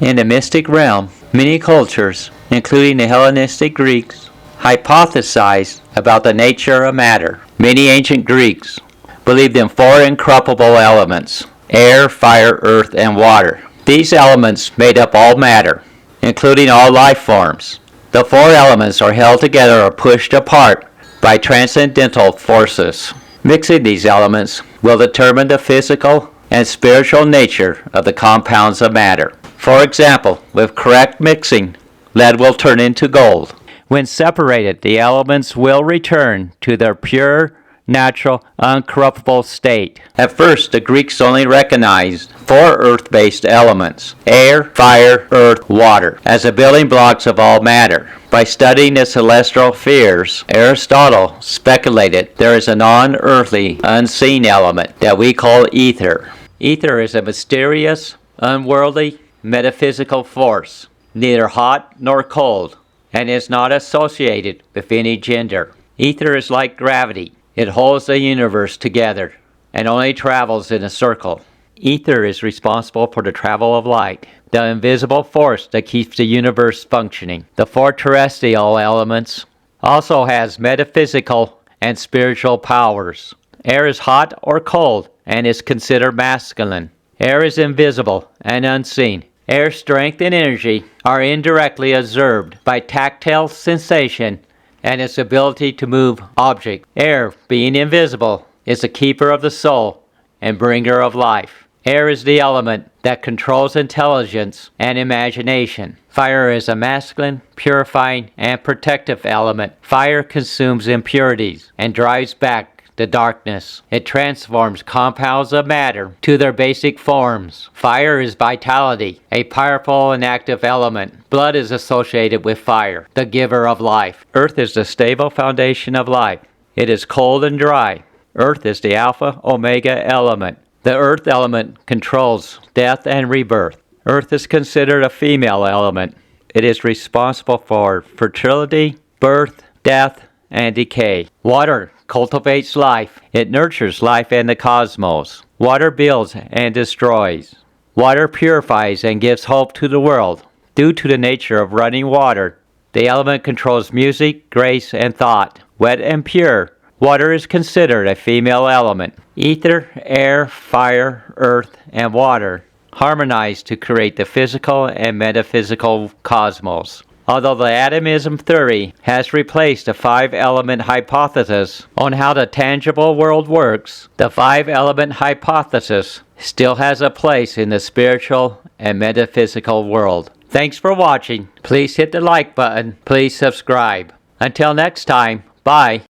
In the mystic realm, many cultures, including the Hellenistic Greeks, hypothesized about the nature of matter. Many ancient Greeks believed in four incorruptible elements: air, fire, earth, and water. These elements made up all matter, including all life forms. The four elements are held together or pushed apart by transcendental forces. Mixing these elements will determine the physical and spiritual nature of the compounds of matter. For example, with correct mixing, lead will turn into gold. When separated, the elements will return to their pure, natural, uncorruptible state. At first, the Greeks only recognized four earth-based elements: air, fire, earth, water, as the building blocks of all matter. By studying the celestial spheres, Aristotle speculated there is a non-earthly, unseen element that we call ether. Ether is a mysterious, unworldly, metaphysical force, neither hot nor cold, and is not associated with any gender. Ether is like gravity. It holds the universe together and only travels in a circle. Ether is responsible for the travel of light, the invisible force that keeps the universe functioning. The four terrestrial elements also has metaphysical and spiritual powers. Air is hot or cold and is considered masculine. Air is invisible and unseen. Air's strength and energy are indirectly observed by tactile sensation and its ability to move objects. Air, being invisible, is the keeper of the soul and bringer of life. Air is the element that controls intelligence and imagination. Fire is a masculine, purifying, and protective element. Fire consumes impurities and drives back the darkness. It transforms compounds of matter to their basic forms. Fire is vitality, a powerful and active element. Blood is associated with fire, the giver of life. Earth is the stable foundation of life. It is cold and dry. Earth is the alpha omega element. The earth element controls death and rebirth. Earth is considered a female element. It is responsible for fertility, birth, death, and decay. Water cultivates life. It nurtures life and the cosmos. Water builds and destroys. Water purifies and gives hope to the world. Due to the nature of running water, the element controls music, grace, and thought. Wet and pure, water is considered a female element. Ether, air, fire, earth, and water harmonize to create the physical and metaphysical cosmos. Although the atomism theory has replaced the five-element hypothesis on how the tangible world works, the five-element hypothesis still has a place in the spiritual and metaphysical world. Thanks for watching. Please hit the like button. Please subscribe. Until next time, bye.